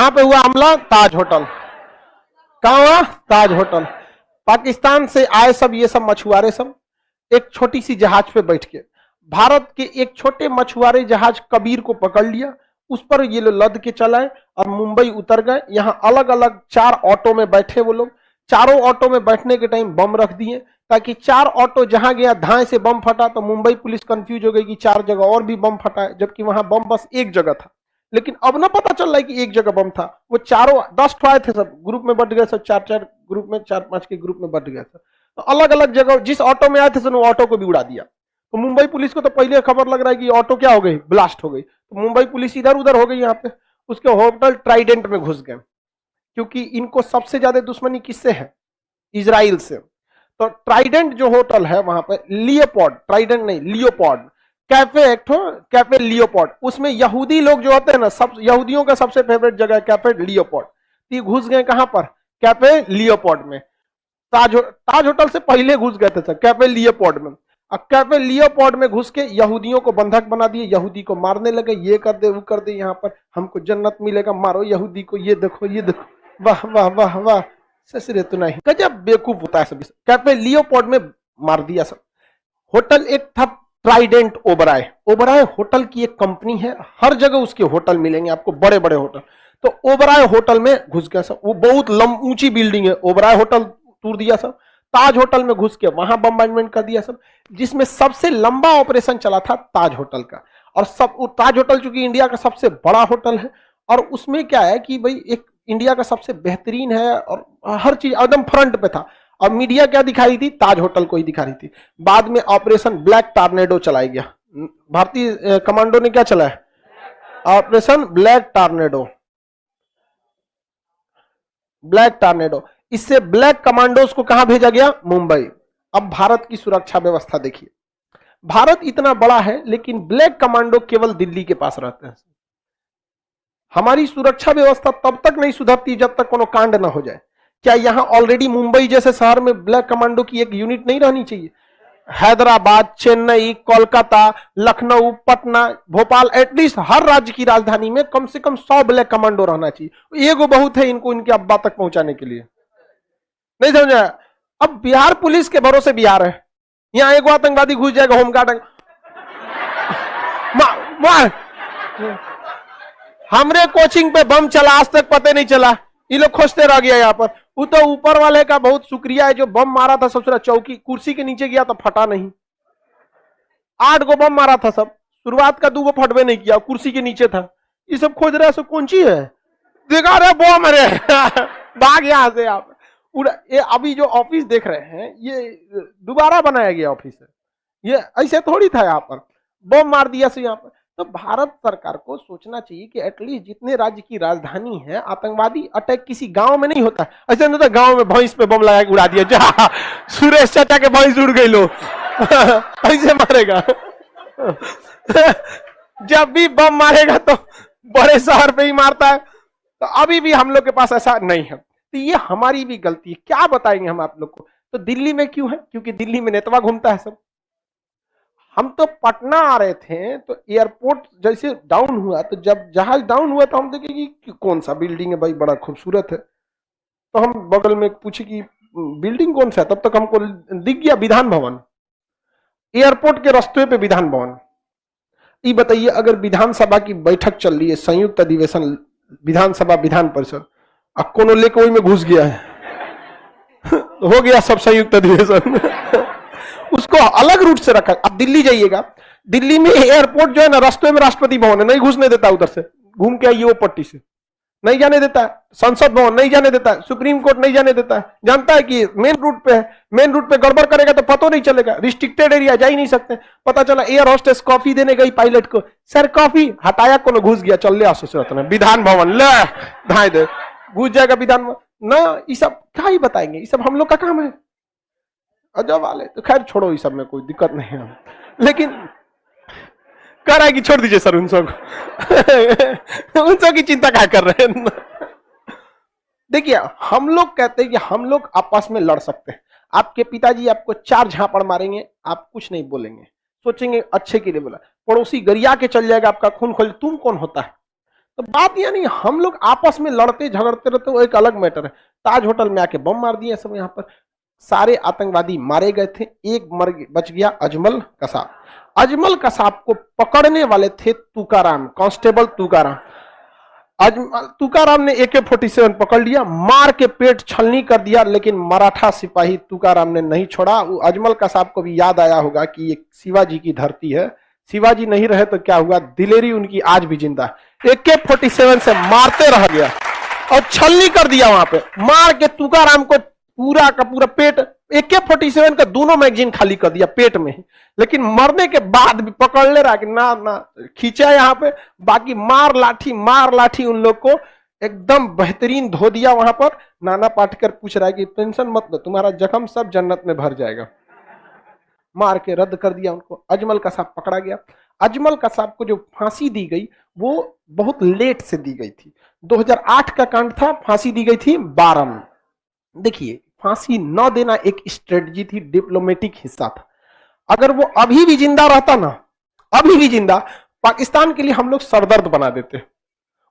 कहां पे हुआ हमला? ताज होटल। कहां हुआ? ताज होटल। पाकिस्तान से आए सब, ये सब मछुआरे सब एक छोटी सी जहाज पे बैठ के भारत के एक छोटे मछुआरे जहाज कबीर को पकड़ लिया, उस पर ये लोग लद के चलाए और मुंबई उतर गए। यहां अलग अलग 4 ऑटो में बैठे वो लोग। चारों ऑटो में बैठने के टाइम बम रख दिए, ताकि 4 ऑटो जहां गया धाए से बम फटा तो मुंबई पुलिस कंफ्यूज हो गई कि 4 जगह और भी बम फटा है, जबकि वहां बम बस एक जगह था। लेकिन अब ना पता चल रहा है कि एक जगह बम था। वो चारों 10 आए थे, सब ग्रुप में बट गए, सब 4-4 ग्रुप में, 4-5 के ग्रुप में बट गया था। तो अलग अलग जगह जिस ऑटो में आए थे वो ऑटो को भी उड़ा दिया। तो मुंबई पुलिस को तो पहले खबर लग रहा है कि ऑटो क्या हो गई, ब्लास्ट हो गई। तो मुंबई पुलिस इधर उधर हो गई यहाँ पे। उसके होटल ट्राइडेंट में घुस गए, क्योंकि इनको सबसे ज्यादा दुश्मनी किससे है? इजराइल से। तो ट्राइडेंट जो होटल है वहां पर लियोपोल्ड, ट्राइडेंट नहीं लियोपोल्ड कैफे, एक कैफे लियोपोल्ड, उसमें यहूदी लोग जो होते हैं ना, सब यहूदियों का सबसे फेवरेट जगह है कैफे लियोपोल्ड। ये घुस गए कहां पर? कैफे लियोपोल्ड में। ताज होटल से पहले घुस गए थे सर कैफे लियोपोल्ड में। अब कैफे लियोपोल्ड में घुस के यहूदियों को बंधक बना दिए, यहूदी को मारने लगे, ये कर दे वो कर दे, यहाँ पर हमको जन्नत मिलेगा, मारो यहूदी को, ये देखो ये देखो, वाह वाह वाह वाह, ससुरे तो नहीं, गजब बेवकूफ होता है सब। कैफे लियोपोल्ड में मार दिया सब। होटल एक था ट्राइडेंट ओबराय। ओबराय होटल की एक कंपनी है, हर जगह उसके होटल मिलेंगे आपको, बड़े बड़े होटल। तो ओबराय होटल में घुस गया सब। वो बहुत ऊंची बिल्डिंग है, ओबराय होटल तोड़ दिया सब। ताज होटल में घुस के वहां बम्बार्डमेंट कर दिया सब, जिसमें सबसे लंबा ऑपरेशन चला था ताज होटल का। और सब ताज होटल चूंकि इंडिया का सबसे बड़ा होटल है, और उसमें क्या है कि भाई एक इंडिया का सबसे बेहतरीन है और हर चीज एकदम फ्रंट पे था। और मीडिया क्या दिखा रही थी? ताज होटल को ही दिखा रही थी। बाद में ऑपरेशन ब्लैक टॉर्नेडो चलाया गया, भारतीय कमांडो ने क्या चलाया? Operation black tornado. Black tornado, इससे ब्लैक कमांडोज को कहां भेजा गया? मुंबई। अब भारत की सुरक्षा व्यवस्था देखिए, भारत इतना बड़ा है लेकिन ब्लैक कमांडो केवल दिल्ली के पास रहते हैं। हमारी सुरक्षा व्यवस्था तब तक नहीं सुधरती जब तक कोनो कांड ना हो जाए। क्या यहां ऑलरेडी मुंबई जैसे शहर में ब्लैक कमांडो की एक यूनिट नहीं रहनी चाहिए? हैदराबाद, चेन्नई, कोलकाता, लखनऊ, पटना, भोपाल, एटलीस्ट हर राज्य की राजधानी में कम से कम 100 ब्लैक कमांडो रहना चाहिए। एगो बहुत है इनको इनके अब्बा तक पहुंचाने के लिए। नहीं समझा? अब बिहार पुलिस के भरोसे बिहार है, यहां एगो आतंकवादी घुस जाएगा, होमगार्ड मार। हमरे कोचिंग पे बम चला, आज तक पता नहीं चला, ये लोग खोजते रह गया यहाँ पर। वो तो ऊपर वाले का बहुत शुक्रिया है जो बम मारा था सबसे, चौकी कुर्सी के नीचे गया तो फटा नहीं। 8 गो बम मारा था सब, शुरुआत का 2 गो फटवे नहीं किया, कुर्सी के नीचे था। ये सब खोज रहे हैं, कौन सी है? देखा रहे बम, अरे भाग यहां से आप। ये अभी जो ऑफिस देख रहे हैं ये दोबारा बनाया गया ऑफिस है, ये ऐसे थोड़ी था। यहाँ पर बम मार दिया से यहाँ पर। तो भारत सरकार को सोचना चाहिए कि एटलीस्ट जितने राज्य की राजधानी है, आतंकवादी अटैक किसी गांव में नहीं होता। ऐसे नहीं होता गांव में भैंस पे बम लगा के उड़ा दिया, जा सुरेश चाचा के भैंस उड़ गई लो ऐसे मारेगा जब भी बम मारेगा तो बड़े शहर पे ही मारता है। तो अभी भी हम लोग के पास ऐसा नहीं है, तो ये हमारी भी गलती है। क्या बताएंगे हम आप लोग को? तो दिल्ली में क्यों है? क्योंकि दिल्ली में नेतवा घूमता है सब। हम तो पटना आ रहे थे तो एयरपोर्ट जैसे डाउन हुआ, तो जब जहाज डाउन हुआ तो हम देखे कि कौन सा बिल्डिंग है भाई, बड़ा खूबसूरत है। तो हम बगल में पूछे कि बिल्डिंग कौन सा है, तब तक हमको दिख गया विधान भवन, एयरपोर्ट के रास्ते पे विधान भवन। ये बताइए अगर विधानसभा की बैठक चल रही है, संयुक्त अधिवेशन विधानसभा विधान परिषद, अब कोनो लेके वही में घुस गया है हो गया सब संयुक्त अधिवेशन उसको अलग रूट से रखा। अब दिल्ली जाइएगा, दिल्ली में एयरपोर्ट जो है ना, रास्ते में राष्ट्रपति भवन है, नहीं घुसने देता, उधर से घूम के आइए वो पट्टी से, नहीं जाने देता है। संसद भवन नहीं जाने देता है, सुप्रीम कोर्ट नहीं जाने देता है, जानता है कि मेन रूट पे है, मेन रूट पे गड़बड़ करेगा तो पता नहीं चलेगा, रिस्ट्रिक्टेड एरिया जा ही नहीं सकते। पता चला एयर होस्टेस कॉफी देने गई पायलट को, सर कॉफी, हटाया कोनो घुस गया, चल ले आसोसरत में विधान भवन, ले धाए दे घुस जाएगा विधान भवन ना। ये सब क्या ही बताएंगे, ये सब हम लोग का काम है अजब वाले। तो खैर छोड़ो, ये सब में कोई दिक्कत नहीं है, लेकिन कर आएगी, छोड़ दीजिए सर उन सब उन सब की चिंता क्या कर रहे हैं। देखिए हम लोग कहते हैं कि हम लोग आपस में लड़ सकते हैं। आपके पिताजी आपको 4 झापड़ मारेंगे, आप कुछ नहीं बोलेंगे, सोचेंगे अच्छे के लिए बोला। पड़ोसी गरिया के चल जाएगा, आपका खून खोल, तुम कौन होता है? तो बात यानी हम लोग आपस में लड़ते झगड़ते रहते, वो एक अलग मैटर है। ताज होटल में आके बम मार दिए सब, यहाँ पर सारे आतंकवादी मारे गए थे, एक बच गया अजमल कसाब। अजमल कसाब को पकड़ने वाले थे तुकाराम, कांस्टेबल तुकाराम। तुकाराम ने AK-47 पकड़ लिया, मार के पेट छलनी कर दिया, लेकिन मराठा सिपाही तुकाराम ने नहीं छोड़ा। अजमल कसाब को भी याद आया होगा कि ये शिवाजी की धरती है, शिवाजी नहीं रहे तो क्या हुआ, दिलेरी उनकी आज भी जिंदा है। AK-47 से मारते रह गया और छलनी कर दिया वहां पे, मार के तुकाराम को पूरा का पूरा पेट, AK-47 का दोनों मैगजीन खाली कर दिया पेट में ही। लेकिन मरने के बाद भी पकड़ ले रहा कि ना ना खींचा यहाँ पे, बाकी मार लाठी उन लोग को एकदम बेहतरीन धो दिया वहां पर। नाना पाटेकर पूछ रहा है कि टेंशन मत लो, तुम्हारा जख्म सब जन्नत में भर जाएगा। मार के रद्द कर दिया उनको। अजमल कसाब पकड़ा गया। अजमल कसाब को जो फांसी दी गई वो बहुत लेट से दी गई थी। 2008 का कांड था, फांसी दी गई थी 12 में। देखिए, फांसी न देना एक स्ट्रेटजी थी, डिप्लोमेटिक हिस्सा था। अगर वो अभी भी जिंदा रहता ना, अभी भी जिंदा, पाकिस्तान के लिए हम लोग सरदर्द बना देते।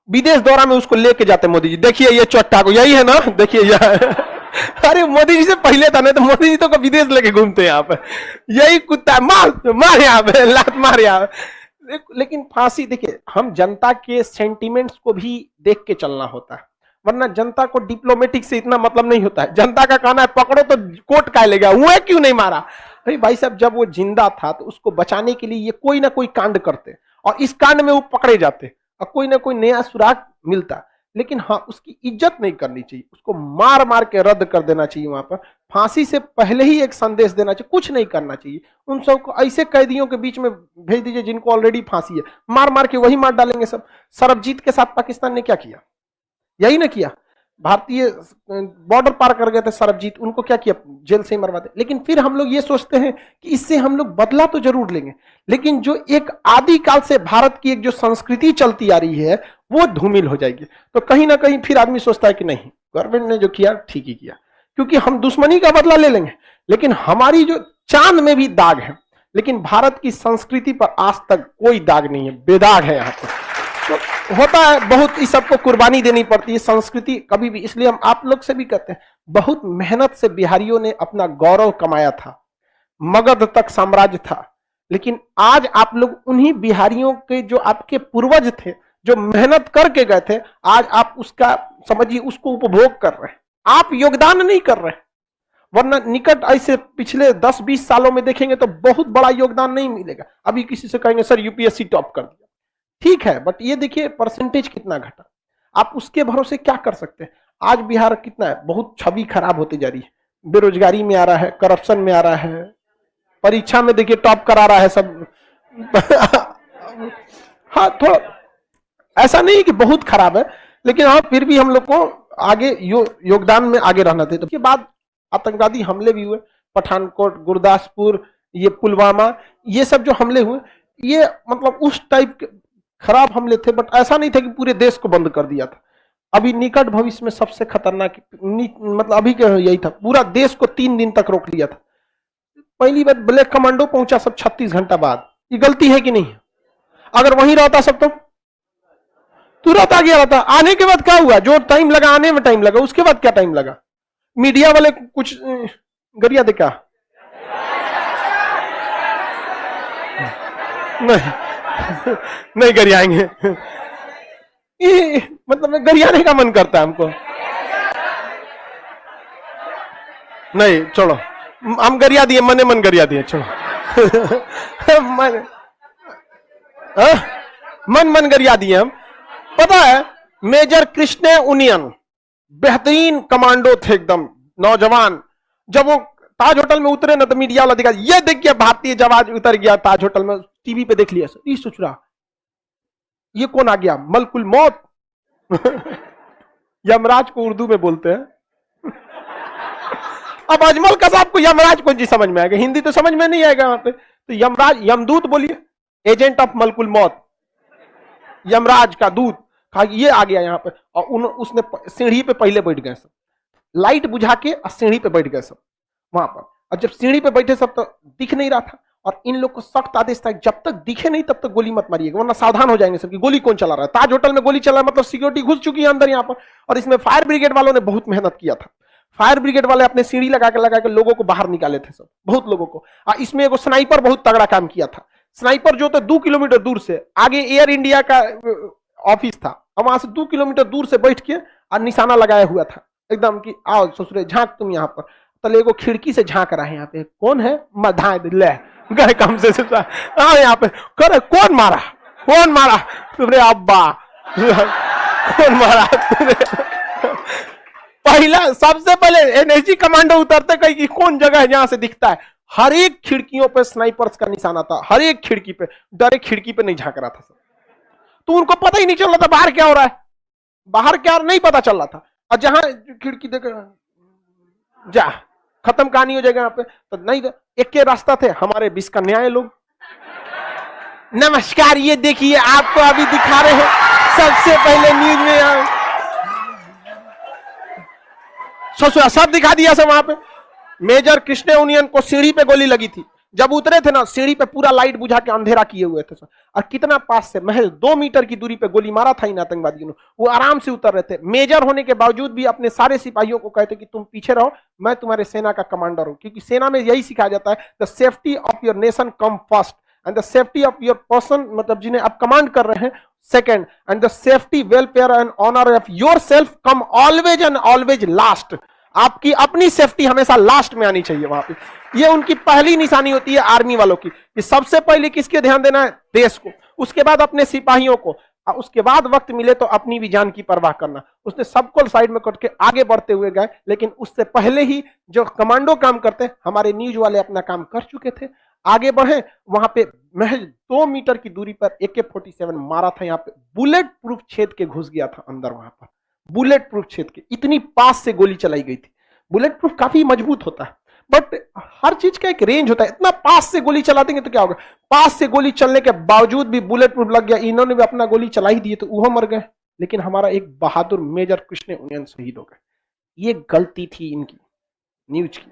विदेश दौरा में उसको लेके जाते मोदी जी, देखिए ये चट्टा को, यही है ना, देखिए यह अरे मोदी जी से पहले था, नहीं तो मोदी जी तो विदेश लेके घूमते हैं यहाँ पे, यही कुत्ता मार यहाँ पे, लात मार यहाँ पे। लेकिन फांसी, देखिए हम जनता के सेंटिमेंट्स को भी देख के चलना होता है, वरना जनता को डिप्लोमेटिक से इतना मतलब नहीं होता है। जनता का कहना है पकड़ो तो कोर्ट का लेगा, हुआ क्यों नहीं मारा। अरे भाई साहब, जब वो जिंदा था तो उसको बचाने के लिए ये कोई ना कोई कांड करते, और इस कांड में वो पकड़े जाते और कोई ना कोई नया सुराग मिलता। लेकिन हाँ, उसकी इज्जत नहीं करनी चाहिए, उसको मार मार के रद्द कर देना चाहिए। वहां पर फांसी से पहले ही एक संदेश देना चाहिए, कुछ नहीं करना चाहिए। उन सबको ऐसे कैदियों के बीच में भेज दीजिए जिनको ऑलरेडी फांसी है, मार मार के वही मार डालेंगे सब। सरबजीत के साथ पाकिस्तान ने क्या किया, यही ना किया। भारतीय बॉर्डर पार कर गए थे सरबजीत, उनको क्या किया, जेल से ही मरवा दे। लेकिन फिर हम लोग ये सोचते हैं कि इससे हम लोग बदला तो जरूर लेंगे, लेकिन जो एक आदिकाल से भारत की एक जो संस्कृति चलती आ रही है वो धूमिल हो जाएगी। तो कहीं ना कहीं फिर आदमी सोचता है कि नहीं, गवर्नमेंट ने जो किया ठीक ही किया, क्योंकि हम दुश्मनी का बदला ले लेंगे। लेकिन हमारी जो चांद में भी दाग है, लेकिन भारत की संस्कृति पर आज तक कोई दाग नहीं है, बेदाग है यहाँ पर। तो होता है बहुत, इस सबको कुर्बानी देनी पड़ती है संस्कृति कभी भी। इसलिए हम आप लोग से भी कहते हैं, बहुत मेहनत से बिहारियों ने अपना गौरव कमाया था, मगध तक साम्राज्य था। लेकिन आज आप लोग उन्हीं बिहारियों के जो आपके पूर्वज थे, जो मेहनत करके गए थे, आज आप उसका समझिए उसको उपभोग कर रहे हैं, आप योगदान नहीं कर रहे हैं। वरना निकट ऐसे पिछले 10-20 सालों में देखेंगे तो बहुत बड़ा योगदान नहीं मिलेगा। अभी किसी से कहेंगे सर UPSC टॉप कर दिया, ठीक है, बट ये देखिए परसेंटेज कितना घटा, आप उसके भरोसे क्या कर सकते हैं। आज बिहार कितना है, बहुत छवि खराब होती जा रही है, बेरोजगारी में आ रहा है, करप्शन में आ रहा है, परीक्षा में देखिए टॉप करा रहा है सब हाँ, थोड़ा ऐसा नहीं कि बहुत खराब है, लेकिन हाँ फिर भी हम लोग को आगे योगदान में आगे रहना चाहिए। तो उसके बाद आतंकवादी हमले भी हुए, पठानकोट, गुरदासपुर, ये पुलवामा, ये सब जो हमले हुए, ये मतलब उस टाइप के खराब हमले थे, बट ऐसा नहीं था कि पूरे देश को बंद कर दिया था। अभी निकट भविष्य में सबसे खतरनाक मतलब अभी के यही था, पूरा देश को 3 दिन तक रोक लिया था। पहली बार ब्लैक कमांडो पहुंचा सब 36 घंटा बाद, ये गलती है कि नहीं? अगर वहीं रहता सब तो तुरंत आ गया रहता। आने के बाद क्या हुआ, जो टाइम लगा आने में टाइम लगा, उसके बाद क्या टाइम लगा? मीडिया वाले कुछ गरिया देखा नहीं गरियाएंगे मतलब गरियाने का मन करता है हमको। नहीं छोड़ो, हम गरिया दिए, मने मन गरिया दिए, छोड़ो मन गरिया दिए हम। पता है, मेजर कृष्ण उनियन बेहतरीन कमांडो थे, एकदम नौजवान। जब वो ताज होटल में उतरे ना तो मीडिया वाला दिखा, ये देखिए भारतीय जवान उतर गया ताज होटल में, टीवी पे देख लिया। ये सोच रहा ये कौन आ गया, मलकुल मौत यमराज को उर्दू में बोलते हैं अब अजमल कसाब को यमराज कौन सी समझ में आएगा, हिंदी तो समझ में नहीं आएगा वहां पे, तो यमराज, यमदूत बोलिए, एजेंट ऑफ मलकुल मौत, यमराज का दूत कहा ये आ गया यहाँ पे। और उसने सीढ़ी पे पहले बैठ गए सब, लाइट बुझा के सीढ़ी पे बैठ गए सब वहां पर। और जब सीढ़ी पे बैठे सब तो दिख नहीं रहा था, और इन लोग को सख्त आदेश था जब तक दिखे नहीं तब तक गोली मत मारिएगा, वरना सावधान हो जाएंगे सबकी। गोली कौन चला रहा है? ताज होटल में गोली चला रहा है, मतलब सिक्योरिटी घुस चुकी है अंदर यहाँ पर। और इसमें फायर ब्रिगेड वालों ने बहुत मेहनत किया था। फायर ब्रिगेड वाले अपने सीढ़ी लगा के लोगों को बाहर निकाले थे, सब बहुत लोगों को। इसमें एक स्नाइपर बहुत तगड़ा काम किया था। स्नाइपर जो था 2 किलोमीटर दूर से, आगे एयर इंडिया का ऑफिस था, और वहां से 2 किलोमीटर दूर से बैठ के और निशाना लगाया हुआ था एकदम कि आओ ससुरे झांक तुम यहाँ पर। तले को खिड़की से झांक रहा है, यहाँ पे कौन है? मधा ले गए कम से हाँ यहाँ पे कर कौन मारा, कौन मारा तुमरे अब्बा, कौन मारा तुमरे? पहला सबसे पहले एनएसजी कमांडो उतरते कहीं कि कौन जगह है जहां से दिखता है। हर एक खिड़कियों पे स्नाइपर्स का निशाना था, हर एक खिड़की पे। डायरेक्ट खिड़की पे नहीं झांक रहा था, तो उनको पता ही नहीं चल रहा था बाहर क्या हो रहा है, बाहर क्या नहीं पता चल रहा था। और जहां खिड़की देख जा खत्म कहानी हो जाएगा यहाँ पे, तो नहीं एक के रास्ता थे हमारे 20 का न्याय लोग। नमस्कार, ये देखिए आपको अभी दिखा रहे हैं सबसे पहले न्यूज में, सब दिखा दिया सब। वहां पे मेजर कृष्ण यूनियन को सीढ़ी पे गोली लगी थी, जब उतरे थे ना सीढ़ी पे पूरा लाइट बुझा के अंधेरा किए हुए थे। और कितना पास से, महज 2 मीटर की दूरी पे गोली मारा था इन आतंकवादियों ने। वो आराम से उतर रहे थे। मेजर होने के बावजूद भी अपने सारे सिपाहियों को कहते कि तुम पीछे रहो, मैं तुम्हारे सेना का कमांडर हूं। क्योंकि सेना में यही सिखाया जाता है, the safety of your nation come first and the safety of your person, मतलब जिन्हें आप कमांड कर रहे हैं, second, and the safety welfare and honour of your self come always and always last. आपकी अपनी सेफ्टी हमेशा लास्ट में आनी चाहिए वहां पे। ये उनकी पहली निशानी होती है आर्मी वालों की, कि सबसे पहले किसके ध्यान देना है? देश को, उसके बाद अपने सिपाहियों को, और उसके बाद वक्त मिले तो अपनी भी जान की परवाह करना। उसने सबको साइड में कट के आगे बढ़ते हुए गए, लेकिन उससे पहले ही जो कमांडो काम करते, हमारे न्यूज वाले अपना काम कर चुके थे, आगे बढ़े। वहां पे महज 2 मीटर की दूरी पर AK-47 मारा था। यहाँ पे बुलेट प्रूफ छेद के घुस गया था अंदर, वहां पर बुलेट प्रूफ छेद के, इतनी पास से गोली चलाई गई थी। बुलेट प्रूफ काफी मजबूत होता है, बट हर चीज का एक रेंज होता है। इतना पास से गोली चला देंगे तो क्या होगा? पास से गोली चलने के बावजूद भी बुलेट प्रूफ लग गया। इन्होंने भी अपना गोली चला ही दिए तो वो मर गए, लेकिन हमारा एक बहादुर मेजर कृष्ण यूनियन शहीद हो गए। ये गलती थी इनकी न्यूज की।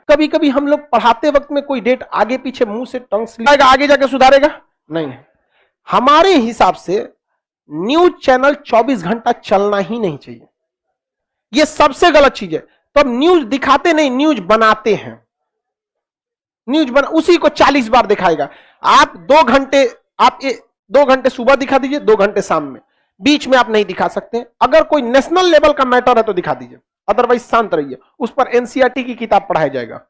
कभी कभी हम लोग पढ़ाते वक्त में कोई डेट आगे पीछे मुंह से टंग से लिखाएगा, आगे जाके सुधारेगा नहीं। हमारे हिसाब से न्यूज चैनल 24 घंटा चलना ही नहीं चाहिए। यह सबसे गलत चीज है। तो अब न्यूज दिखाते नहीं, न्यूज बनाते हैं। न्यूज बना उसी को 40 बार दिखाएगा। आप 2 घंटे, आप 2 घंटे सुबह दिखा दीजिए, 2 घंटे शाम में, बीच में आप नहीं दिखा सकते। अगर कोई नेशनल लेवल का मैटर है तो दिखा दीजिए, अदरवाइज शांत रहिए। उस पर NCERT की किताब पढ़ाया जाएगा।